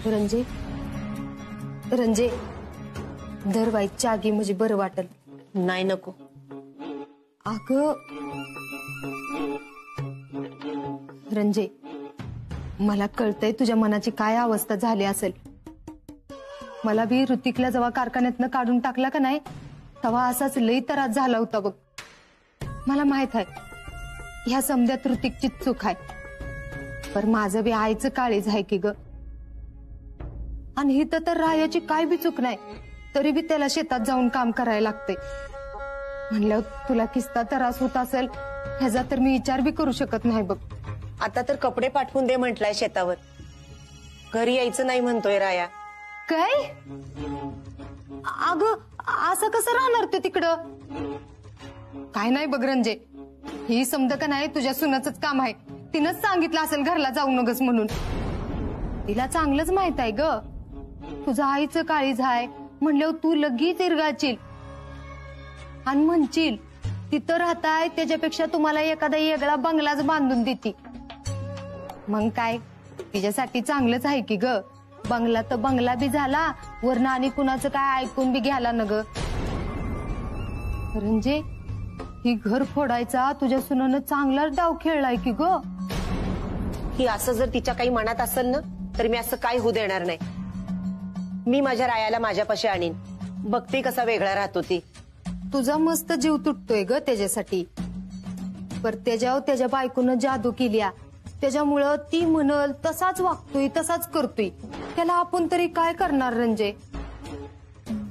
रंजे रंजे दर वाईटच्या आगी म्हणजे बरं वाटल. नाही नको. अगं रंजे, मला कळतंय तुझ्या मनाची काय अवस्था झाली असेल. मला बी ऋतिकला जेव्हा कारखान्यातनं काढून टाकला का नाही तेव्हा असाच लई त्रास झाला होता बघ. मला माहित आहे ह्या समध्यात ऋतिकची चूक आहे, पर माझं बी आईचं काळीज आहे की ग. आणि हिथं तर रायाची काय बी चूक नाही, तरी बी त्याला शेतात जाऊन काम करायला लागते. म्हणलं तुला किस्ता त्रास होत असेल ह्याचा तर मी विचार बी करू शकत नाही बघ. आता तर कपडे पाठवून दे म्हटलाय शेतावर, घरी यायचं नाही म्हणतोय राया. काय अगं असं कसं राहणार ते तिकडं? काय नाही बघ रंजे, ही समज का नाही तुझ्या सुनाचंच काम आहे. तिनंच सांगितलं असेल घरला जाऊ नगस म्हणून. तिला चांगलंच माहित आहे ग तुझं आईचं काळीज आहे म्हणल्यावर तू लगेच इरगाळशील आणि म्हणशील तिथं राहताय त्याच्यापेक्षा तुम्हाला एखादा वेगळा बंगलाच बांधून देती. मग काय तिच्यासाठी चांगलंच आहे की ग. बंगला तर बंगला बी झाला, वरनं आणि कुणाचं काय ऐकून बी घ्यायला न ग. रंजे, ही घर फोडायचा तुझ्या सुनानं चांगलाच डाव खेळलाय की ग. ही असं जर तिच्या काही मनात असेल ना तर मी असं काय होऊ देणार नाही. मी माझ्या रायाला माझ्यापाशी आणीन, बघते कसा वेगळा राहतो ती. तुझा मस्त जीव तुटतोय ग त्याच्यासाठी, पर त्याच्यावर त्याच्या बायकोनं जादू केल्या त्याच्यामुळं ती म्हणल तसाच वागतोय तसाच करतोय. त्याला आपण तरी काय करणार रंजे?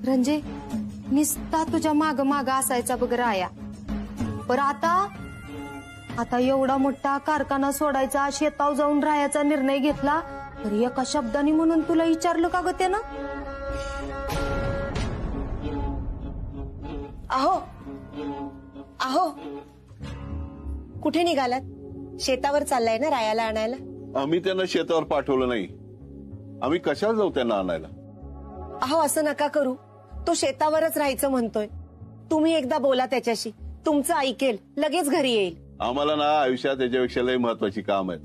रंजे, निस्ता तुझ्या माग माग असायचा बघ राया, पर आता एवढा मोठा कारखाना सोडायचा, शेताव जाऊन राहायचा निर्णय घेतला, तर एका शब्दाने म्हणून तुला विचारलं का ग त्यानं? अहो अहो, कुठे निघालात? शेतावर चाललाय ना रायाला आणायला? आम्ही त्यांना शेतावर पाठवलं नाही, आम्ही कशाला जाऊ त्यांना आणायला? अहो असं नका करू, तो शेतावरच राहायचं म्हणतोय. तुम्ही एकदा बोला त्याच्याशी, तुमचं ऐकेल, लगेच घरी येईल. आम्हाला ना आयुष्यात त्याच्यापेक्षा लई महत्वाची काम आहेत.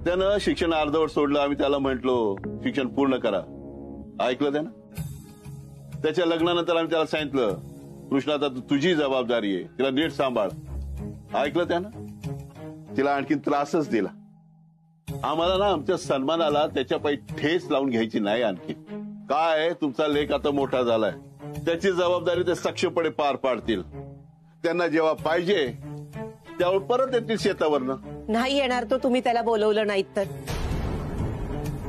त्यानं शिक्षण अर्धवट सोडलं, आम्ही त्याला म्हंटलो शिक्षण पूर्ण करा, ऐकलं त्यानं. त्याच्या लग्नानंतर आम्ही त्याला सांगितलं कृष्णाचा तुझी जबाबदारी आहे, तिला नीट सांभाळ, ऐकलं त्यानं. तिला आणखी त्रासच दिला. आम्हाला ना आमच्या सन्मानाला त्याच्या पायी ठेच लावून घ्यायची नाही. आणखी काय, तुमचा लेक आता मोठा झालाय, त्याची जबाबदारी ते सक्षमपणे पार पाडतील. त्यांना जेव्हा पाहिजे त्यावर परत येतील शेतावरनं. नाही येणार तो, तुम्ही त्याला बोलवलं नाहीत तर.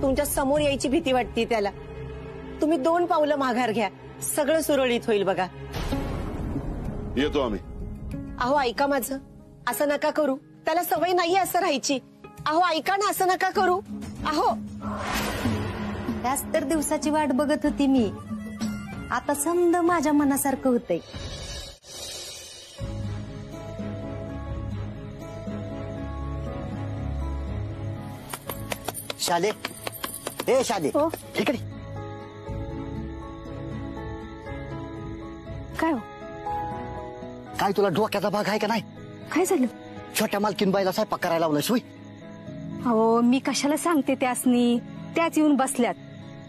तुमच्या समोर यायची भीती वाटते त्याला. तुम्ही 2 पावलं माघार घ्या, सगळं सुरळीत होईल बघा. येतो आम्ही. अहो ऐका माझं, असं नका करू, त्याला सवय नाहीये असं राहायची. अहो ऐका ना, असं नका करू. अहो त्याच तर दिवसाची वाट बघत होती मी, आता समज माझ्या मनासारखं होतंय. शाले, ए शाले, इकडे काय हो? काय तुला डोक्याचा भाग आहे का नाही? काय झालं? छोट्या मालकीनबाईला स्वयंपाक करायला लावलं सोय. अहो मी कशाला सांगते त्यासनी, त्याच येऊन बसल्यात,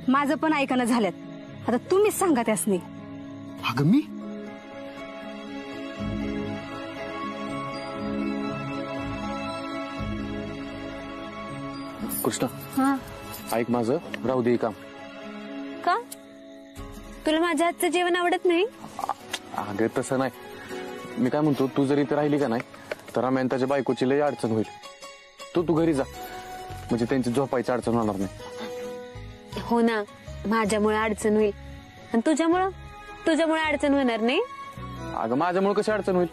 माझं पण ऐकणं झाल्यात. आता तुम्हीच सांगा त्यासनी. अगं मी कृष्णा, हा ऐक माझं, राहू दे काम. का? तुला माझ्या हातचं जेवण आवडत नाही? अगं तसं नाही, मी काय म्हणतो, तू जर इथे राहिली का नाही तर आम्ही त्याच्या बायकोची लई अडचण होईल. तू घरी जा, म्हणजे त्यांची झोपायची अडचण होणार नाही. हो ना, माझ्यामुळे अडचण होईल, आणि तुझ्यामुळे अडचण होणार नाही. अगं माझ्यामुळे कशी अडचण होईल?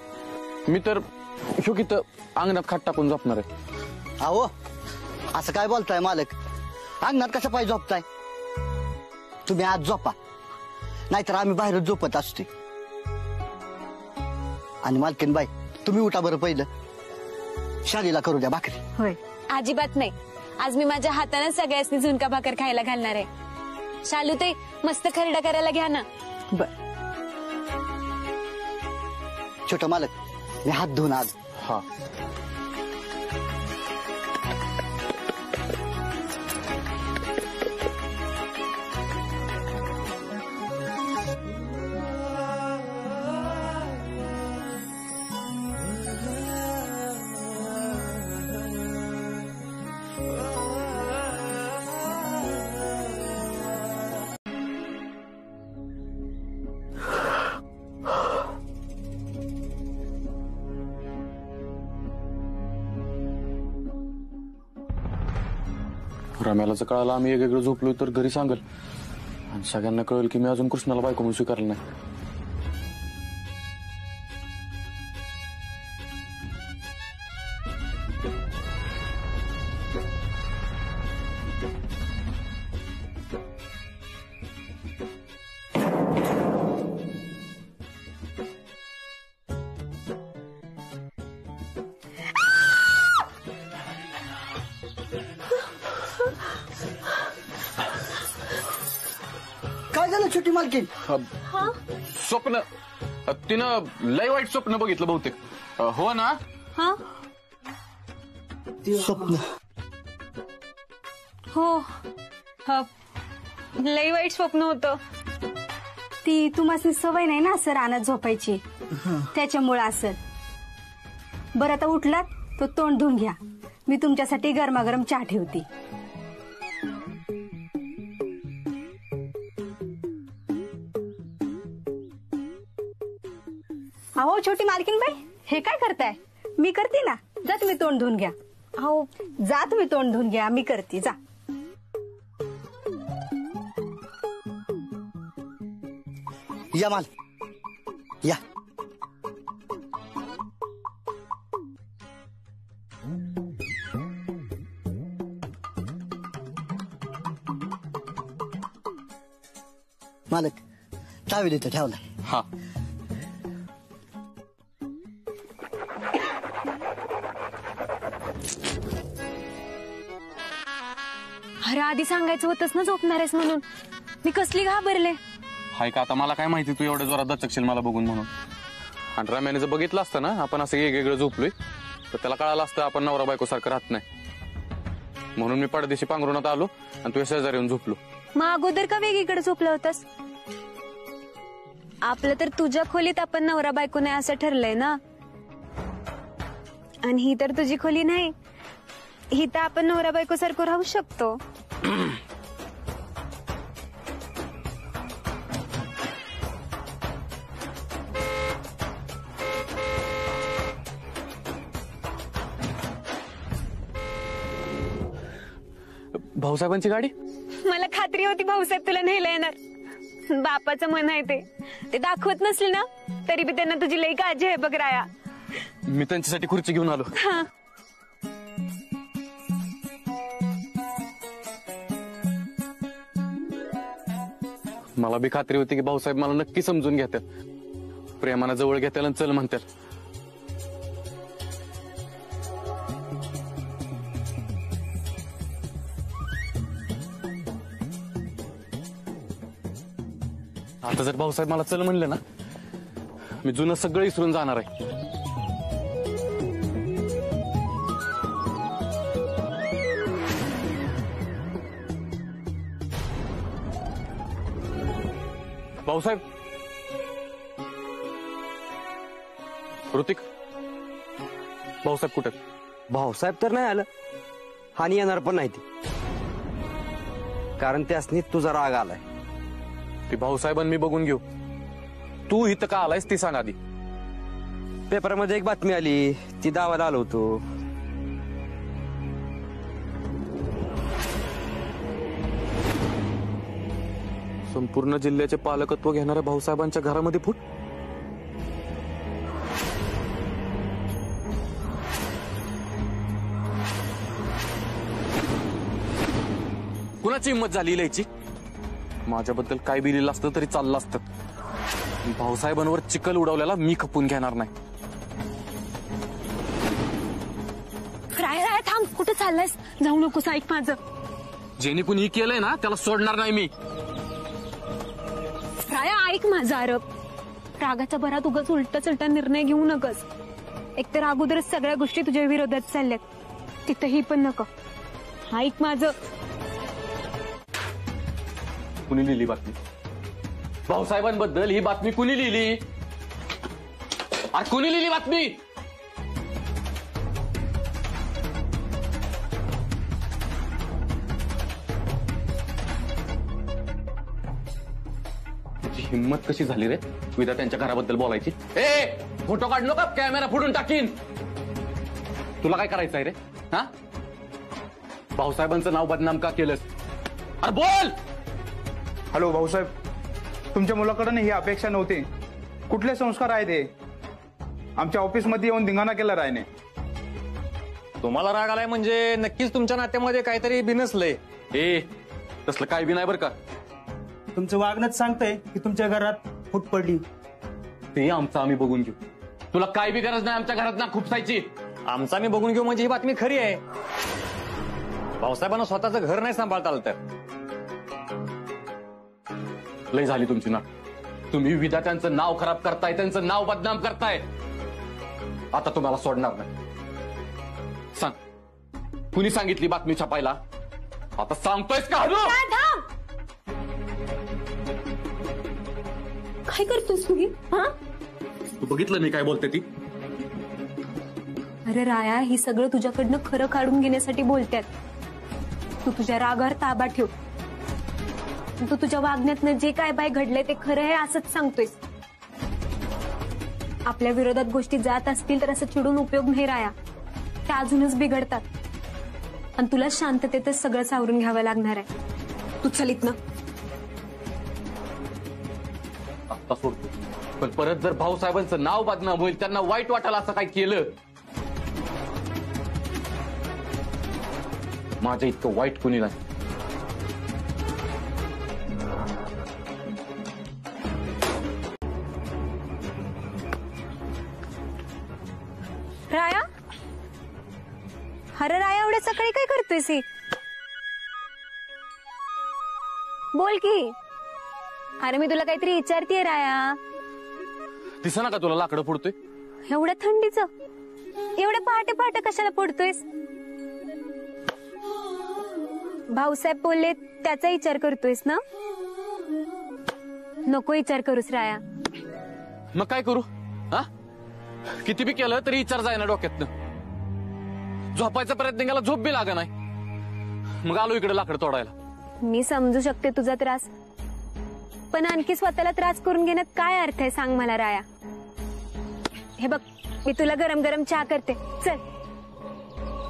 मी तर शुकीत अंगणात खाट टाकून झोपणार आहे. अहो असं काय बोलताय मालक? अंगणात कसं पाहिजे झोपताय? तुम्ही आज झोपा, नाहीतर आम्ही बाहेरच झोपत असते. आणि मालकीनबाई तुम्ही उठा बरं, पहिलं शालीला करू द्या भाकरी. होय, अजिबात नाही, आज मी माझ्या हाताने सगळ्यांनी झुणका भाकर खायला घालणार आहे. शालू ते मस्त खरडा करायला घ्या ना. बर. छोटं मालक, मी हात धुवून आज. हा रम्याला जर कळालं आम्ही वेगवेगळं झोपलोय तर घरी सांगल आणि सगळ्यांना कळेल की मी अजून कृष्णाला बायको म्हणून स्वीकारलं नाही. काय झालं छोटी मालकीन? स्वप्न तिनं लय वाईट स्वप्न बघितलं बहुतेक. हो ना? हा स्वप्न हो लई वाईट स्वप्न होतं. ती तुम्हाला सवय नाही ना असं रानात झोपायची, त्याच्यामुळे असं. बरं आता उठलात तो तोंड धुवून घ्या, मी तुमच्यासाठी गरमागरम चहा ठेवते. अहो छोटी मालकीन बाई, हे काय करताय? मी करते ना, जा तुम्ही तोंड धुवून घ्या. अहो जा तुम्ही तोंड धुवून घ्या, मी करते, जा. या माल या. मालक चावी देतो ठेवलाय. हा अरे आधी सांगायचं होतंच ना झोपणार आहेस म्हणून. मी कसली घाबरले. हाय का आता मला काय माहिती तू एवढ्या जोरात दचकशील मला बघून म्हणून. आणि रम्याने जर बघितलं असतं ना आपण असं वेगवेगळं झोपलोय तर त्याला कळालं असतं आपण नवरा बायको सारखं राहत नाही. म्हणून मी पडदेशी पांघरुणात आलो आणि तुझ्या शेजारी येऊन झोपलो. मग अगोदर का वेगळीकडे झोपला होतास? आपलं तर तुझ्या खोलीत आपण नवरा बायको नाही असं ठरलंय ना. आणि ही तर तुझी खोली नाही, ही तर आपण नवरा बायको सारखं राहू शकतो. भाऊसाहेबांची गाडी? मला खात्री होती भाऊसाहेब तुला न्यायला येणार. बापाचं मन आहे ते दाखवत नसले ना तरी बी त्यांना तुझी लई काळजी आहे बघ राया. मी त्यांच्यासाठी खुर्ची घेऊन आलो. हा मला बी खात्री होती की भाऊसाहेब मला नक्की समजून घेतात, प्रेमानं जवळ घेतात आणि चल म्हणतात. आता जर भाऊसाहेब मला चल म्हणले ना मी जुनं सगळं विसरून जाणार आहे. भाऊसाहेब, ऋतिक, भाऊसाहेब कुठे? भाऊसाहेब तर नाही आलं आणि येणार पण नाही ती, कारण त्यासनी तुझा राग आलाय. ती भाऊसाहेबांनी मी बघून घेऊ. तू इथं का आलायस ती सांग आधी. पेपरमध्ये एक बातमी आली, ती दावाला आलो होतो. संपूर्ण जिल्ह्याचे पालकत्व घेणाऱ्या भाऊसाहेबांच्या घरामध्ये फूट? कुणाची हिंमत झाली लिहायची? माझ्याबद्दल काय बी लिहिलं असतं तरी चाललं असतं. भाऊसाहेबांवर चिखल उडवल्याला मी खपून घेणार नाही. राय राय थांब, कुठे चाललायस? जाऊ नकोस, ऐक माझं. जेणे कुणी केलंय ना त्याला सोडणार नाही मी. राया ऐक माझा आरोप. रागाच्या भरात उगाच उलटा चलटा निर्णय घेऊ नकस. एकतर अगोदरच सगळ्या गोष्टी तुझ्या विरोधात चालल्यात, तिथंही पण नको. ऐक माझं. कुणी लिहिली बातमी? भाऊसाहेबांबद्दल ही बातमी कुणी लिहिली? अरे कुणी लिहिली बातमी? हिम्मत कशी झाली रे विदा त्यांच्या घराबद्दल बोलायची? ए फोटो काढ नका, कॅमेरा फोडून टाकीन. तुला काय करायचंय रे? हा भाऊसाहेबांचं नाव बदनाम का केलंस? अरे बोल. हॅलो भाऊसाहेब, तुमच्या मुलाकडून ही अपेक्षा नव्हती. कुठले संस्कार आहेत हे? आमच्या ऑफिसमध्ये येऊन धिंगाणा केला रायने. तुम्हाला राग आलाय म्हणजे नक्कीच तुमच्या नात्यामध्ये काहीतरी बिनसलंय. ए तसलं काय बी नाही बरं का. तुमचं वागणंच सांगतंय की तुमच्या घरात फूट पडली. ते आमचं आम्ही बघून घेऊ. तुला काय बी गरज नाही आमच्या घरात ना खुपसायची. आमचा मी बघून घेऊ म्हणजे ही बातमी खरी आहे. भाऊसाहेबांना स्वतःचं घर नाही सांभाळता आलं तर. लय झाली तुमची ना. तुम्ही विधात्यांचं नाव खराब करताय, त्यांचं नाव बदनाम करताय. आता तुम्हाला सोडणार नाही. सांग, कुणी सांगितली बातमी छापायला? आता सांगतोयस का? काय करतोस तू? हा, तू बघितलं नाही काय बोलते ती? अरे राया, ही सगळं तुझ्याकडनं खरं काढून घेण्यासाठी बोलतात. तू तुझ्या रागावर ताबा ठेव. तू तुझ्या वागण्यातनं जे काय बाय घडलंय ते खरं आहे असंच सांगतोयस. आपल्या विरोधात गोष्टी जात असतील तर असं चिडून उपयोग नाही राया. त्या अजूनच बिघडतात आणि तुला शांततेतच सगळं सावरून घ्यावं लागणार आहे. तू चल इथनं. आता सोडतो, पण परत जर भाऊसाहेबांचं नाव बदनाम होईल, त्यांना वाईट वाटायला असं काय केलं, माझ्या इतकं वाईट कुणी नाही. राया, अरे राया, एवढ्या सकाळी काय करतोयस? बोल की. अरे मी तुला काहीतरी विचारतेय राया. दिसना का तुला लाकडं फोडतोय? एवढ्या थंडीचं एवढ्या पहाटे पहाटे कशाला फोडतोयस? भाऊसाहेब बोलले त्याचा विचार करतोयस ना? नको विचार करूस राया. मग काय करू? हा, किती बी केलं तरी विचार जाय ना डोक्यातनं. झोपायचा प्रयत्न केला, झोप बी लागा नाही. मग आलो इकडे लाकड तोडायला. मी समजू शकते तुझा त्रास, पण आणखी स्वतःला त्रास करून घेण्यात काय अर्थ आहे सांग मला राया. हे बघ, मी तुला गरम गरम चहा करते, चल.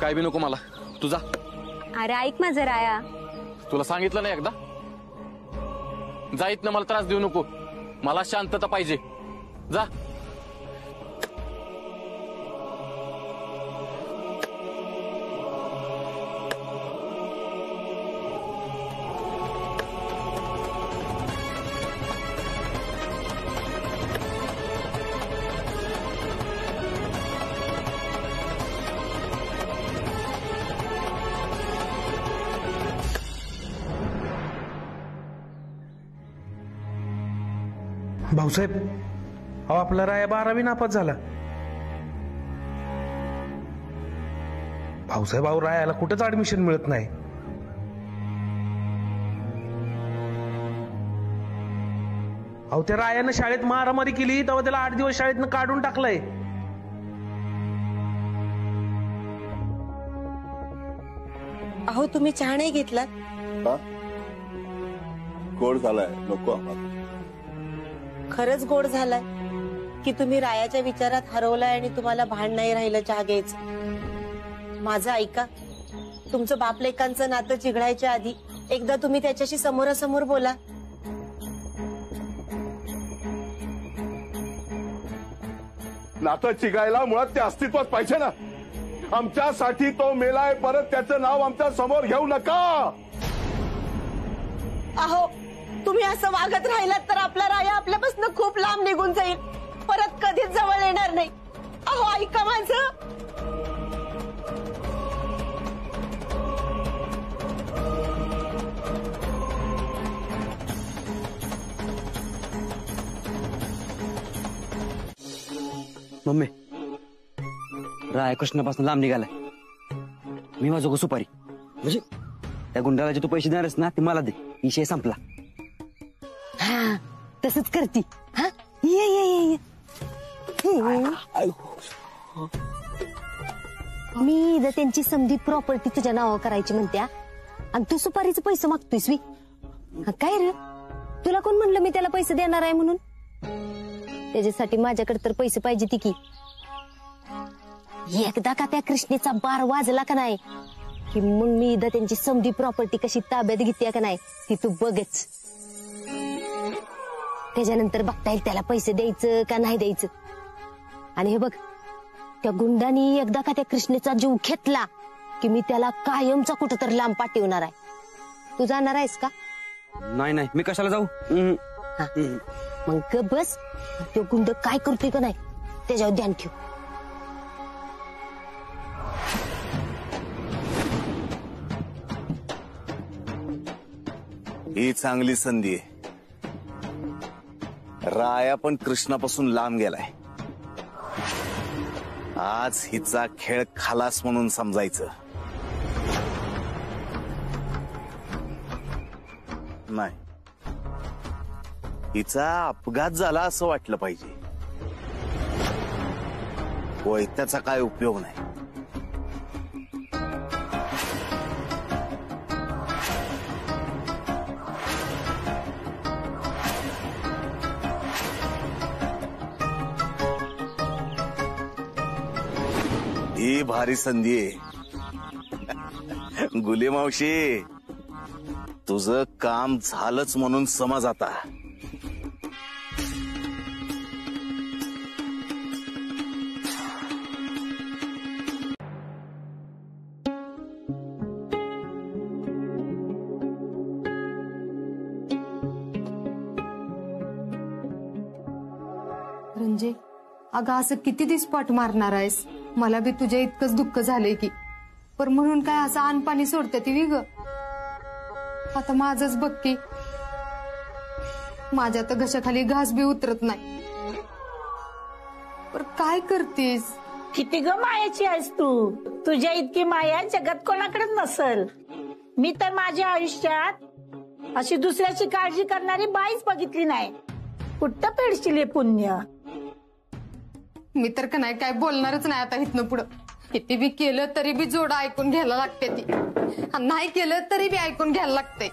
काय बी नको मला, तुझा. अरे ऐक माझं राया. तुला सांगितलं नाही एकदा? जाईत ना, मला त्रास देऊ नको. मला शांतता पाहिजे. जा. भाऊसाहेब, अहो आपला राया 12वी नापास झाला. भाऊसाहेब, अहो रायाला कुठंच ऍडमिशन मिळत नाही. अहो त्या रायानं शाळेत मारामारी केली तेव्हा त्याला 8 दिवस शाळेतनं काढून टाकलंय. अहो तुम्ही चहा नाही घेतला? गोड झालाय, नको आम्हाला. खरंच गोड झालाय की तुम्ही रायाच्या विचारात हरवलाय आणि तुम्हाला भान नाही राहिलं चहा घ्यायचं? माझं ऐका. तुमचं बापलेकांचं नातं चिघळायच्या आधी एकदा तुम्ही त्याच्याशी समोरासमोर बोला. नातं चिघायला मुळात ते अस्तित्वात पाहिजे ना. आमच्यासाठी तो मेलाय, परत त्याचं नाव आमच्या समोर घेऊ नका. अहो तुम्ही असं वागत राहिलात तर आपला राया आपल्यापासून खूप लांब निघून जाईल, परत कधीच जवळ येणार नाही. अहो ऐका माझं. मम्मी, राय कृष्णापासून लांब निघालाय. मी वाजू सुपारी. म्हणजे त्या गुंडाला जे तू पैसे देणारस ना ते मला दे, विषय संपला. हा तसंच करती. हा ये ये ये. मी जर त्यांची समधी प्रॉपर्टी तुझ्या नावावर करायची म्हणत्या आणि तू सुपारीचे पैसे मागतोयस. काय रे, तुला कोण म्हणलं मी त्याला पैसे देणार आहे म्हणून? त्याच्यासाठी माझ्याकडे तर पैसे पाहिजे ती की. एकदा का त्या कृष्णेचा बार वाजला का नाही की मग मी इथं त्यांची समधी प्रॉपर्टी कशी ताब्यात घेते का नाही ती तू बघच. त्याच्यानंतर बघता येईल त्याला पैसे द्यायचं का नाही द्यायचं. आणि हे बघ, त्या गुंडानी एकदा का त्या कृष्णेचा जीव घेतला की मी त्याला कायमचा कुठं तर लांब पाठवणार आहे. तू जाणार आहेस का? नाही नाही, मी कशाला जाऊ. हा. मग गप बस. तो गुंड काय करतोय का नाही त्याच्यावर ध्यान ठेव. ही चांगली संधी आहे. राया पण कृष्णापासून लांब गेलाय. आज हिचा खेळ खालास म्हणून समजायचं. नाही, हिचा अपघात झाला असं वाटलं पाहिजे. वैत्याचा काय उपयोग नाही. ही भारी संधी आहे. गुले मावशी, तुझं काम झालंच म्हणून समज आता. रंजे, अगं असं किती दिवस पाठ मारणार आहेस? मला बी तुझ्या इतकंच दुःख झालंय की, पर म्हणून काय असं अनपाणी सोडते ती विग. आता माझंच बघ की, माझ्या तर घशाखाली घास बी उतरत नाही. पर काय करतेस? किती ग मायाची आहेस तू. तुझ्या इतकी माया जगात कोणाकडेच नसल. मी तर माझ्या आयुष्यात अशी दुसऱ्याची काळजी करणारी बाईच बघितली नाही. कुठं फेडशील हे पुण्य. मी तर का नाही काय बोलणारच नाही आता इथनं पुढं. किती बी केलं तरी बी जोडा ऐकून घ्यायला लागते ती, नाही केलं तरी बी ऐकून घ्यायला लागते.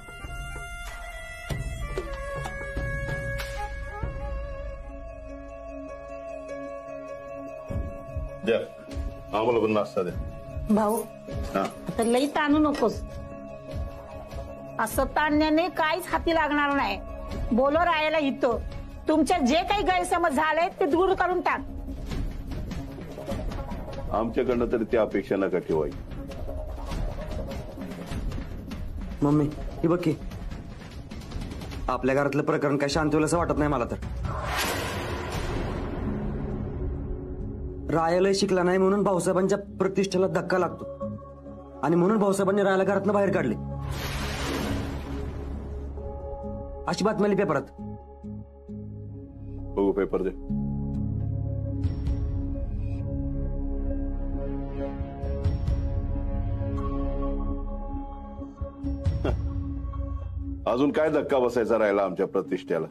द्या आम्हाला पण नाश्ता द्या. भाऊ, आता लई ताणू नकोस. असं ताणण्याने काहीच हाती लागणार नाही. बोलो राहायला इथं. तुमच्या जे काही गैरसमज झाले ते दूर करून टाक. आमच्याकडनं तरी ती अपेक्षा नका ठेवायची. मम्मी, हे बघ की, आपल्या घरातलं प्रकरण काय शांत होईल असं वाटत नाही मला तर. रायाला शिकला नाही म्हणून भाऊसाहेबांच्या प्रतिष्ठेला धक्का लागतो आणि म्हणून भाऊसाहेबांनी रायाला घरातनं बाहेर काढले. अशी बातमी आली पेपरात. बघू पेपर दे. अजून काय धक्का बसायचा राहिला आमच्या प्रतिष्ठेला.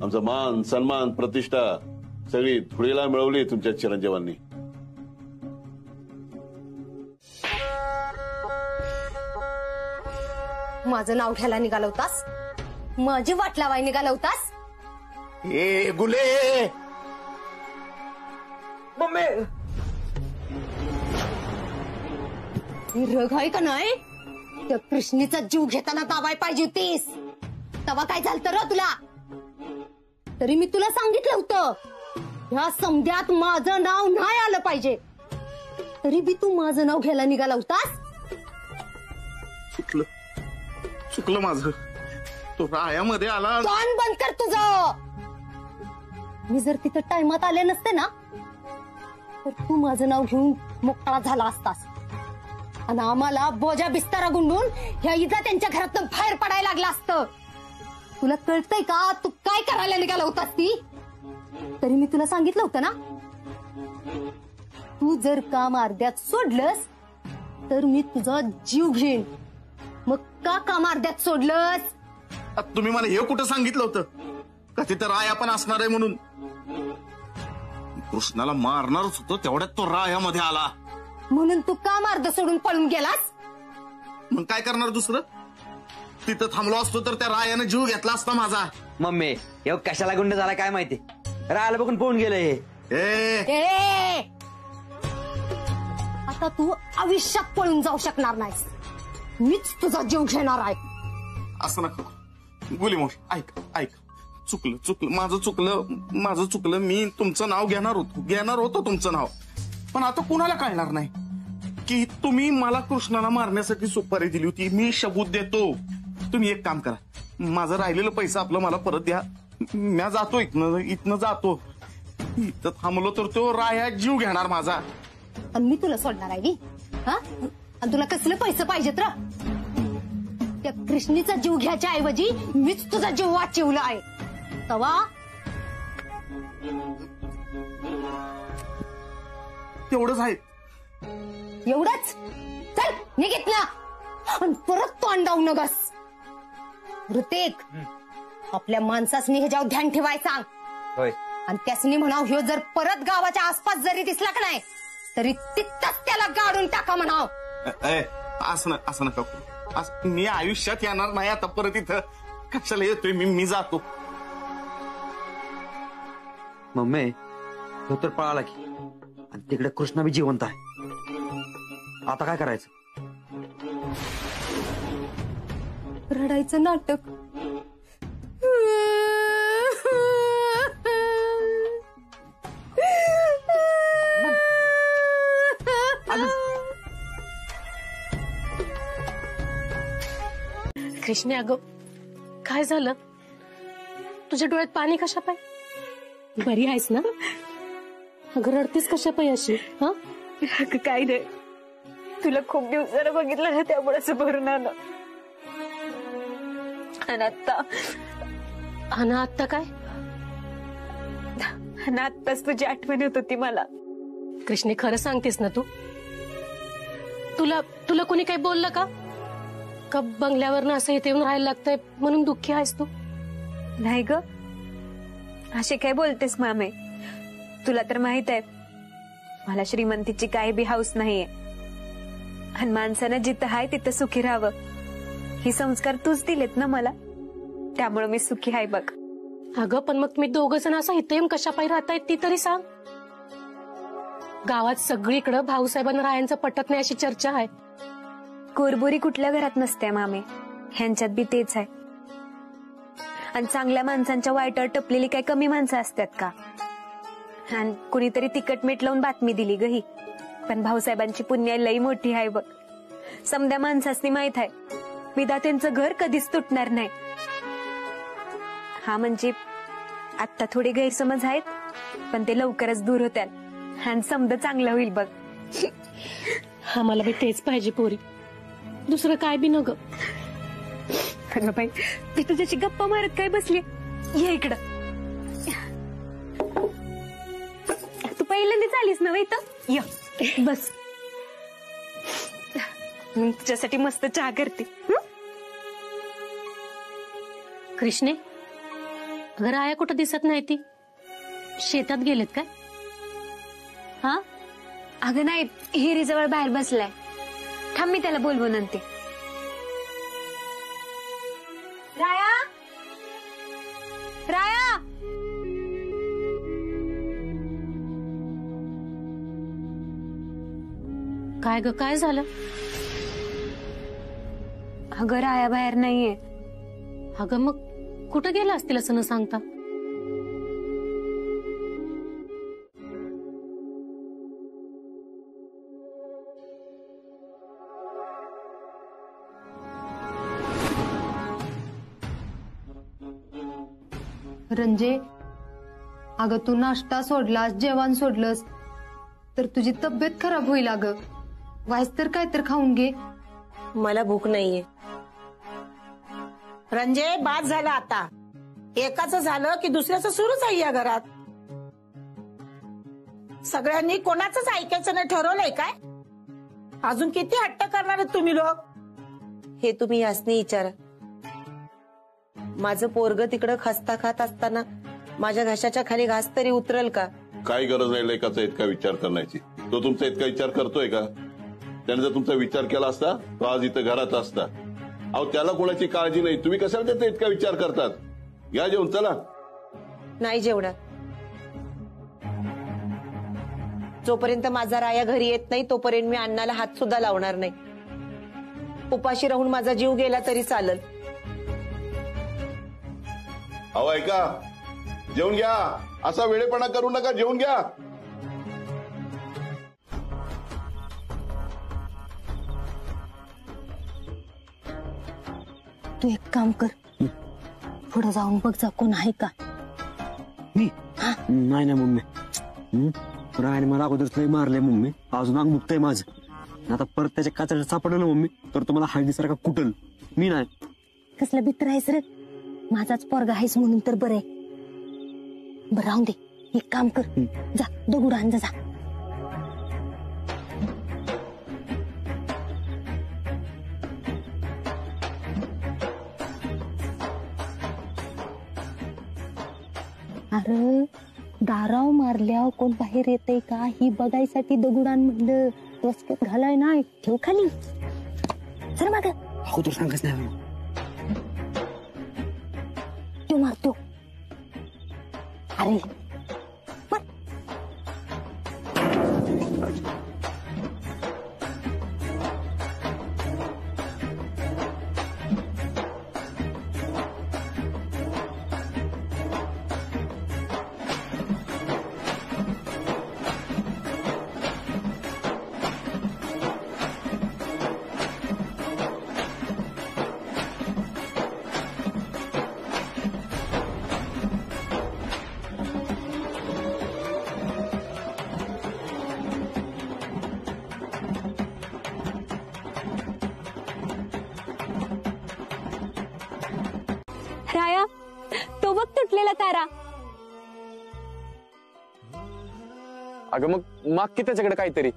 आमचा मान सन्मान प्रतिष्ठा सगळी धुळीला मिळवली तुमच्या चिरंजीवांनी. माझं नाव घ्यायला निघाला होतास, माझी वाट लावाय निघाला होतास. ए गुले, मम्मी, रग आहे का नाही? त्या कृष्णीचा जीव घेताना दावाय पाहिजे होतीस. तेव्हा काय झालं र तुला? तरी मी तुला सांगितलं होतं ह्या समध्यात माझं नाव नाही आलं पाहिजे. तरी बी तू माझं नाव घ्यायला निघाला होतास. चुकलं माझं. तो रायामध्ये आला. कान बंद कर तुझं. मी जर तिथं टाइमात आले नसते ना तर तू माझं नाव घेऊन मोकळा झाला असतास आणि आम्हाला बोजा बिस्तारा गुंडून ह्या इजा त्यांच्या घरातून बाहेर पडायला लागला असतं. तुला कळतंय का तू काय करायला निघाला होतास ती? तरी मी तुला सांगितलं होतं ना, तू जर काम अर्ध्यात सोडलंस तर मी तुझा जीव घेईन. मग का काम अर्ध्यात सोडलंस? तुम्ही मला हे कुठं सांगितलं होतं का तिथं राया पण असणार आहे म्हणून? कृष्णाला मारणारच होतो तेवढ्यात तो रायामध्ये आला. म्हणून तू काम अर्ध सोडून पळून गेलास? मग काय करणार दुसरं? तिथं थांबलो असतो तर त्या रायाने जीव घेतला असता माझा. मम्मी, एवढं कशाला गुंड झाला काय माहिती. रायाला बघून पळून गेलं हे. आता तू आयुष्यात पळून जाऊ शकणार नाहीस. मीच तुझा जीव घेणार आहे. असं नका बोली मावशी. ऐक चुकलं माझं चुकलं. मी तुमचं नाव घेणार होतो तुमचं नाव. पण आता कुणाला कळणार नाही की तुम्ही मला कृष्णाला मारण्यासाठी सुपारी दिली होती. मी सबूत देतो. तुम्ही एक काम करा, माझं राहिलेलं पैसा आपलं मला परत द्या. मी जातो इथनं जातो. इथं थांबलो तर तो राया जीव घेणार माझा. आणि मी तुला सोडणार आहे हा? आणि तुला कसले पैसे पाहिजेत रा? त्या कृष्णीचा जीव घ्यायच्या ऐवजी मीच तुझा जीव वाचवला आहे. तवा तेवढंच आहे. एवढंच? चल निघित ना. आणि परत तोंडावू नगस. ऋतिक, आपल्या माणसासनी ह्याच्यावर ध्यान ठेवायचं सांग. होय. आणि त्यासनी म्हणाव, ह्यो जर परत गावाच्या आसपास जरी दिसला का नाही तरी तिथंच त्याला गाडून टाका म्हणाव. असं नका. मी आयुष्यात येणार नाही आता परत. इथं कशाला येतोय मी जातो. मम्मी तो तर पळाला की, आणि तिकडे कृष्णा बी जिवंत आहे. आता काय करायचं? रडायचं नाटक. कृष्णे, अगं काय झालं? तुझ्या डोळ्यात पाणी कशा पाय? बरी आहेस ना? अगं रडतीस कशा पाय अशी? हा काय नाही, तुला खूप दिवसानं बघितलं ना त्यामुळे असं भरून आलं. आणि आता काय? आणि आत्ताच तुझी आठवण येत होती मला. कृष्णे, खरं सांगतेस ना तू? तुला कोणी काही बोललं का? का बंगल्यावरनं असं इथे येऊन राहायला लागतंय म्हणून दुःखी आहेस तू? नाही ग, असे काय बोलतेस मामे? तुला तर माहित आहे मला श्रीमंतीची काही बी हाऊस नाहीये. आणि माणसानं जिथं आहे तिथं सुखी राहावं ही संस्कार तूच दिलेत ना मला, त्यामुळे मी सुखी आहे बघ. अगं पण मग तुम्ही दोघ जण असं इथे येऊन कशा पायी राहतायत ती तरी सांग. गावात सगळीकडे भाऊसाहेबांना रायांचं पटत नाही अशी चर्चा आहे. कुरबुरी कुठल्या घरात नसते मामे, ह्यांच्यात बी तेच आहे. आणि चांगल्या माणसांच्या वाईटावर टपलेली काही कमी माणसं असतात का? आणि कुणीतरी तिकट मीठ लावून बातमी दिली ग ही. पण भाऊसाहेबांची पुण्य लई मोठी आहे बघ. समद्या माणसासनी माहित आहे विधात्यांचं घर कधीच तुटणार नाही. हा म्हणजे आता थोडे गैरसमज आहेत, पण ते लवकरच दूर होत्याल आणि समद चांगलं होईल बघ. हा मला बी तेच पाहिजे पोरी, दुसरं काय बी न ग. अगं बाई, ती तुझ्याशी गप्पा मारत काय बसली? ये इकडं. तू पहिल्यांदाच आलीस ना इथं? ये बस, मी तुझ्यासाठी मस्त चहा करते. कृष्णे, घर आया कुठं दिसत नाही? ती शेतात गेलेत काय? हा अगं नाही, हिरीजवळ बाहेर बसलाय. थांब मी त्याला बोलवून आणते. राया, राया. काय ग, काय झालं? अगं राया बाहेर नाहीये. अगं मग कुठं गेला असतील असं न सांगता? रंजे, अगं तू नाश्ता सोडलास, जेवण सोडलंस तर तुझी तब्येत खराब होईल. अगं वाईस तर काय तर खाऊन घे. मला भूक नाहीये. रंजे, बाद झाला आता. एकाचं झालं की दुसऱ्याचं सुरूच आहे या घरात. सगळ्यांनी कोणाचंच ऐकायचं नाही ठरवलंय काय? अजून किती हट्ट करणार आहेत तुम्ही लोक? हे तुम्ही यासनी विचारा. माझं पोरग तिकडं खस्ता खात असताना माझ्या घशाच्या खाली घास तरी उतरल का? काय गरज आहे लेकाचा इतका विचार करण्याची? तो तुमचा इतका विचार करतोय का? त्याने जर तुमचा विचार केला असता तो आज इथं घरात असता. अहो त्याला कोणाची काळजी नाही, तुम्ही कशाला त्याचा इतका विचार करतात? या जेवण, चला. नाही जेवणार. जोपर्यंत माझा राया घरी येत नाही तोपर्यंत मी अन्नाला हात सुद्धा लावणार नाही. उपाशी राहून माझा जीव गेला तरी चालल. अहो ऐका, जेवून घ्या. असा वेळेपणा करू नका, जेवून घ्या. तू एक काम कर, पुढे जाऊन बघ जा कोण आहे का. मी नाही ना मम्मी, रायाने मला अगोदरच लय मारले मम्मी. अजून अंग मुक्त आहे माझं. आता परत त्याच्या काचऱ्यात सापडलं ना मम्मी तर तुम्हाला हळदीसारखा कुटल. मी नाही. कसला बित्र आहेस रे, माझाच पोरगा आहेस म्हणून तर बरं आहे. बरं राहून दे, एक काम कर, जा दगड आण जा. अरे दाराव मारल्यावर कोण बाहेर येतय का ही बघायसाठी दगडान म्हणलं. वस्कत घालाय नाही, ठेव खाली. सर माग अगोदर सांगच नाही. तो मारतो. अरे राया, तो बघ तुटलेला तारा. अगं मग माग की त्याच्याकडे काहीतरी.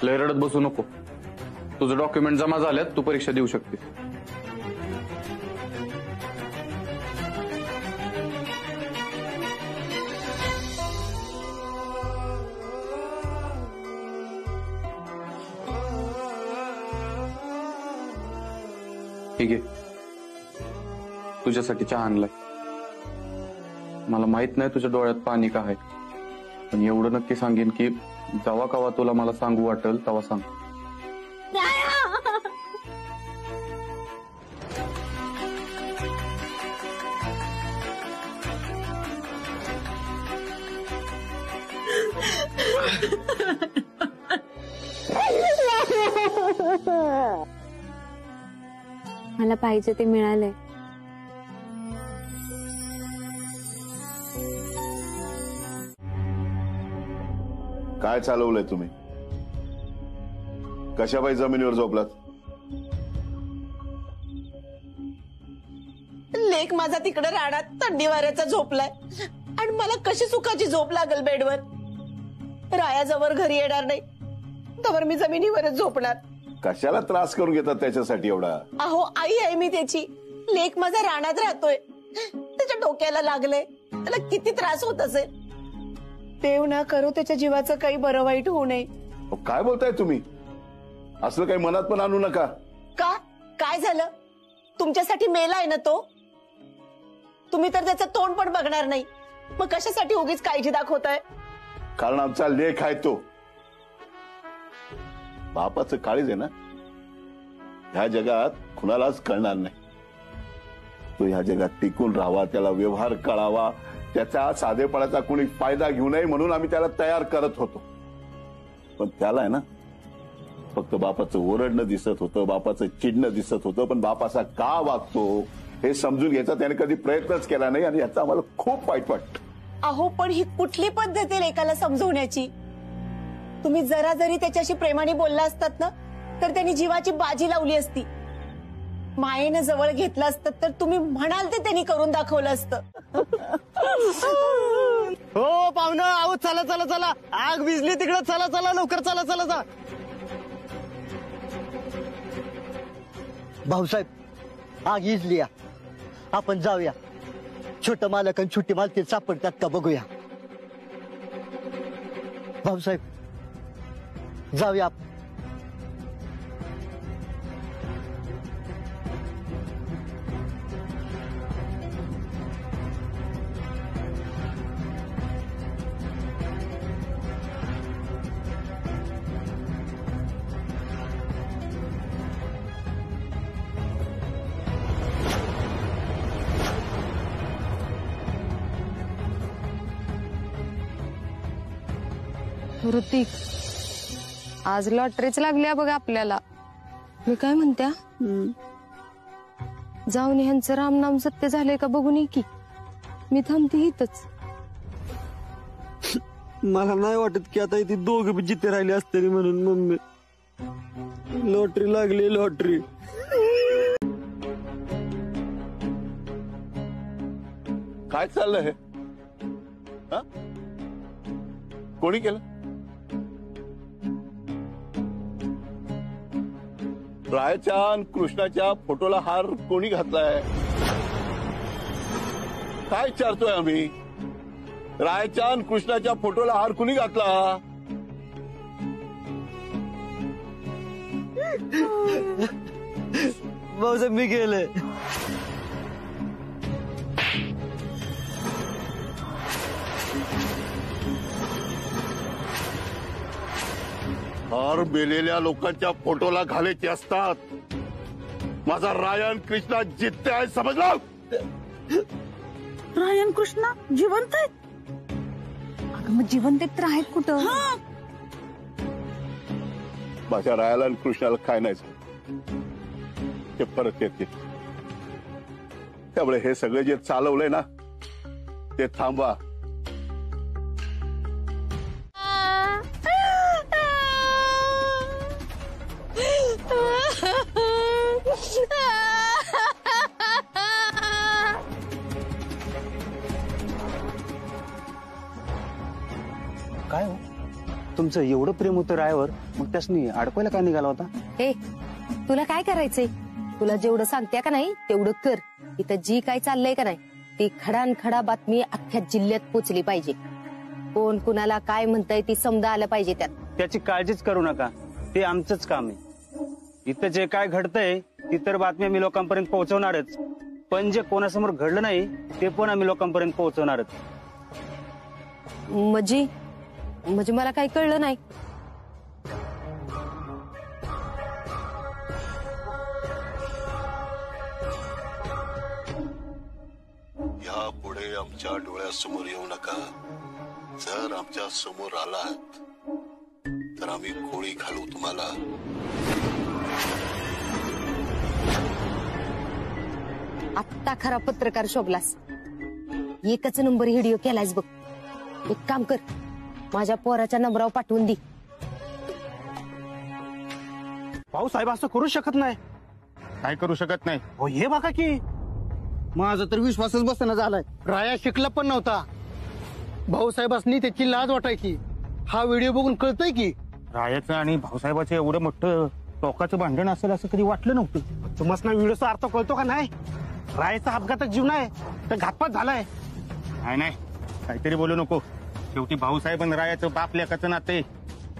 लय रडत बसू नको. तुझं डॉक्युमेंट जमा झाल्यात, तू परीक्षा देऊ शकते. ठीक आहे, तुझ्यासाठी चहा आणलाय. मला माहित नाही तुझ्या डोळ्यात पाणी का आहे, पण एवढं नक्की सांगेन की जेव्हा कवा तुला मला सांगू वाटेल तेव्हा सांग. मला पाहिजे ते मिळालंय. काय चालवलंय तुम्ही? कशाबाई जमिनीवर झोपलात? लेक माझा तिकडे रानात थंडी वाऱ्याचा झोपलाय आणि मला कशी सुखाची झोप लागल बेडवर. रायाजवळ घरी येणार नाही तवर मी जमिनीवरच झोपणार. कशाला त्रास करून घेतात त्याच्यासाठी एवढा? अहो आई आहे मी त्याची, लेक माझा रानात राहतोय, त्याच्या डोक्याला लागलंय, त्याला किती त्रास होत असेल. देव ना करो त्याच्या जीवाचं काही बरं वाईट होऊ नये. काय बोलताय तुम्ही? असलं काही मनात पण आणू नका. का काय झालं? तुमच्यासाठी मेलाय ना तो. तुम्ही तर त्याचं तोंड पण बघणार नाही, मग कशासाठी उगीच काळजी दाखवताय? कारण आमचा लेख आहे तो. बापाचं काळीज आहे ना, ह्या जगात कुणालाच कळणार नाही. तो ह्या जगात टिकून राहावा, त्याला व्यवहार कळावा, त्याच्या साधेपणाचा कोणी फायदा घेऊ नये म्हणून आम्ही त्याला तयार करत होतो. पण त्याला आहे ना फक्त बापाचं ओरडणं दिसत होतं, बापाचं चिडणं दिसत होतं, पण बाप असा का वागतो हे समजून घ्यायचा त्याने कधी प्रयत्नच केला नाही, आणि याचा आम्हाला खूप वाईट वाटतं. अहो पण ही कुठली पद्धत आहे लेकाला समजवण्याची? तुम्ही जरा जरी त्याच्याशी प्रेमाने बोलला असतात ना तर त्यांनी जीवाची बाजी लावली असती. मायेनं जवळ घेतलं असतं तर तुम्ही म्हणाल ते त्यांनी करून दाखवलं असतं. हो पाहुणं, आहो चला चला चला, आग विजली तिकडे, चला चला लवकर, चला चला जा. भाऊसाहेब आग इजली, आपण जाऊया. छोट मालक आणि छोटी मालकी सापडतात का बघूया. भाऊसाहेब जाऊया. ऋतिक, आज लॉटरीच लागली बघा आपल्याला. मी काय म्हणत्या, जाऊन ह्यांचं रामनाम सत्य झालंय का बघून ये की. मी थांबते इथंच. मला नाही वाटत की आता इथे दोघं बी जिथे राहिले असते म्हणून. मम्मी लॉटरी लागली, लॉटरी. काय चाललंय हे? कोणी केलं? रायाच्या आणि कृष्णाच्या फोटोला हार कोणी घातलाय? काय विचारतोय आम्ही? रायाच्या आणि कृष्णाच्या फोटोला हार कोणी घातला? भाऊसाहेब मी गेले. हार मेलेल्या लोकांच्या फोटोला घालायचे असतात. माझा रायन कृष्णा जिद्द आहे, समजला? रायन कृष्णा जिवंत आहेत? अगं मग जिवंत तर आहेत कुठं? माझ्या रायाला आणि कृष्णाला काय नाही झालं, ते परत येते. त्यामुळे हे सगळे जे चालवलंय ना ते थांबवा. काय हो, तुमचं एवढं प्रेम होतं रायावर, मग त्यासनी अडकवायला काय निघाला होता? ए, तुला काय करायचंय? तुला जेवढं सांगते का नाही तेवढं कर. इथं जी काय चाललंय का नाही ती खडानखडा बातमी अख्ख्या जिल्ह्यात पोचली पाहिजे. कोण कुणाला काय म्हणतंय ती समजा आलं पाहिजे त्यात. त्याची काळजीच करू नका, ते आमचंच काम आहे. इथं जे काय घडतंय ती तर बातमी आम्ही लोकांपर्यंत पोहोचवणारच, पण जे कोणासमोर घडलं नाही ते पण आम्ही लोकांपर्यंत पोहोचवणारच. म्हणजे मला काही कळलं नाही. या पुढे आमच्या डोळ्यासमोर येऊ नका. जर आमच्या समोर आलात तर आम्ही गोळी घालू तुम्हाला. आत्ता खरा पत्रकार शोभलास. एकच नंबर व्हिडिओ केलायस बघ. एक काम कर, माझ्या पोराच्या नंबरावर पाठवून दे. भाऊसाहेब असं करू शकत नाही. काय करू शकत नाही? हो हे बघा की, माझा तर विश्वासच बसना झालाय. राया शिकला पण नव्हता, भाऊसाहेबांनी त्याची लाज वाटायची. हा व्हिडिओ बघून कळतंय की रायाचं आणि भाऊसाहेबाचं एवढं मोठं टोकाचं भांडण असेल असं कधी वाटलं नव्हतं. तुम्हाला व्हिडिओचा अर्थ कळतो का नाही? रायाचा अपघातात जीव नाही तर घातपात झालाय. नाही काहीतरी बोलू नको. शेवटी भाऊसाहेब आणि रायाचं बाप लेकाचं नातं आहे.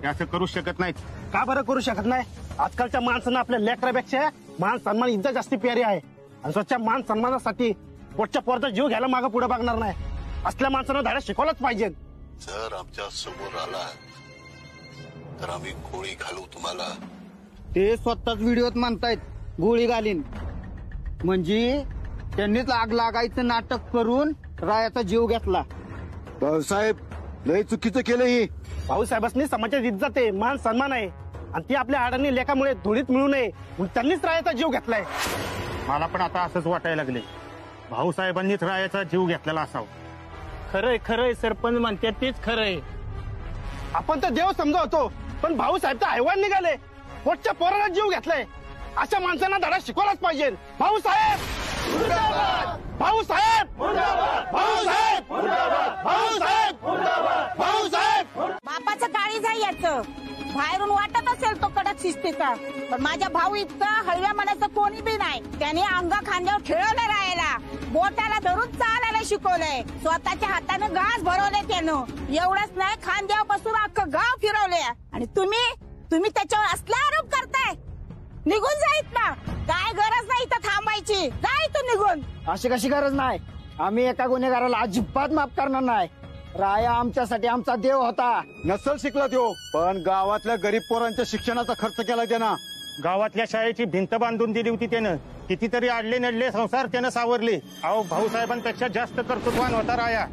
ते असं करू शकत नाहीत. का बरं करू शकत नाही? आजकालच्या माणसांना आपल्या लेकरापेक्षा मान सन्मान इज्जत जास्ती प्यारी आहे. आणि स्वतःच्या मान सन्मानासाठी पोटच्या पोराचा जीव घ्यायला मागं पुढे बघणार नाही. असल्या माणसांना धडा शिकवलाच पाहिजे. जर आमच्या समोर आला तर आम्ही गोळी घालू तुम्हाला. ते स्वतःच व्हिडिओत म्हणतायत गोळी घालीन. म्हणजे त्यांनीच आग लागायचं नाटक करून रायाचा जीव घेतला. भाऊसाहेब लय चुकीचं केलं ही. भाऊसाहेबांनी समाजात इज्जत आहे, मान सन्मान आहे आणि ती आपल्या अडाणी लेखामुळे धुळीत मिळू नये म्हणून त्यांनीच रायाचा जीव घेतलाय. मला पण आता असंच वाटायला लागले. भाऊसाहेबांनीच रायाचा जीव घेतलेला असावा. खरंय सरपंच म्हणते तेच खरंय. आपण तर देव समजावतो पण भाऊसाहेब तर हैवान निघाले. पोटच्या पोराला जीव घेतलाय. अशा माणसांना धडा शिकवलाच पाहिजे. भाऊसाहेब भाऊसाहेब भाऊसाहेब भाऊसाहेब भाऊसाहेब. बापाचं काळीज आहे याचं. बाहेरून वाटत असेल तो कडक शिस्तीचा, पण माझ्या भाऊ इतकं हळव्या मनाचं कोणी बी नाही. त्याने अंग खांद्यावर खेळवलं राहायला, बोटाला धरून चालायला शिकवलंय, स्वतःच्या हातानं घास भरवले त्यानं. एवढंच नाही, खांद्यावर बसून अख्खं गाव फिरवले. आणि तुम्ही त्याच्यावर असला आरोप करताय. निघून जाईत ना. काय गरज नाही इथं थांबायची. जा इथून निघून. अशी कशी गरज नाही. आम्ही एका गुन्हेगाराला अजिबात माफ करणार नाही. राया आमच्यासाठी आमचा देव होता. नसल शिकला तो पण गावातल्या गरीब पोरांच्या शिक्षणाचा खर्च केला त्यानं. गावातल्या शाळेची भिंत बांधून दिली होती त्यानं. कितीतरी आडले नडले संसार त्यानं सावरले. अहो भाऊसाहेबांपेक्षा जास्त कर्तृत्वान होता राया.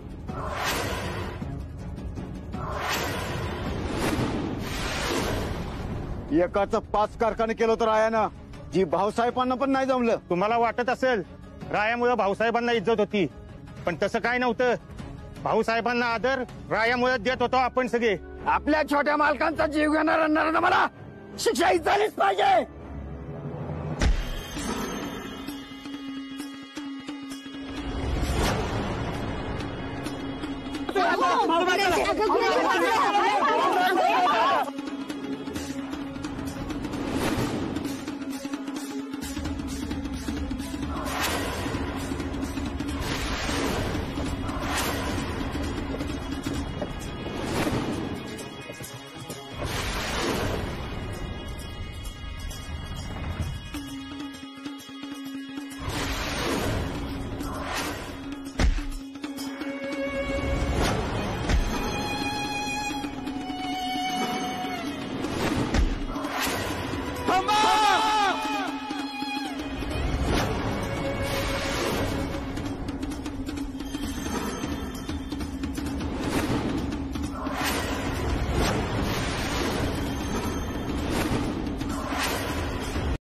एकाचं 5 कारखाने केलं होतं रायानं, जी भाऊसाहेबांना पण नाही जमलं. तुम्हाला वाटत असेल रायामुळे भाऊसाहेबांना इज्जत होती, पण तसं काय नव्हतं. भाऊसाहेबांना आदर रायामुळे देत होतो आपण सगळे. आपल्या छोट्या मालकांचा जीव घेणाऱ्यांना मला शिक्षा ही झालीच पाहिजे. अगं,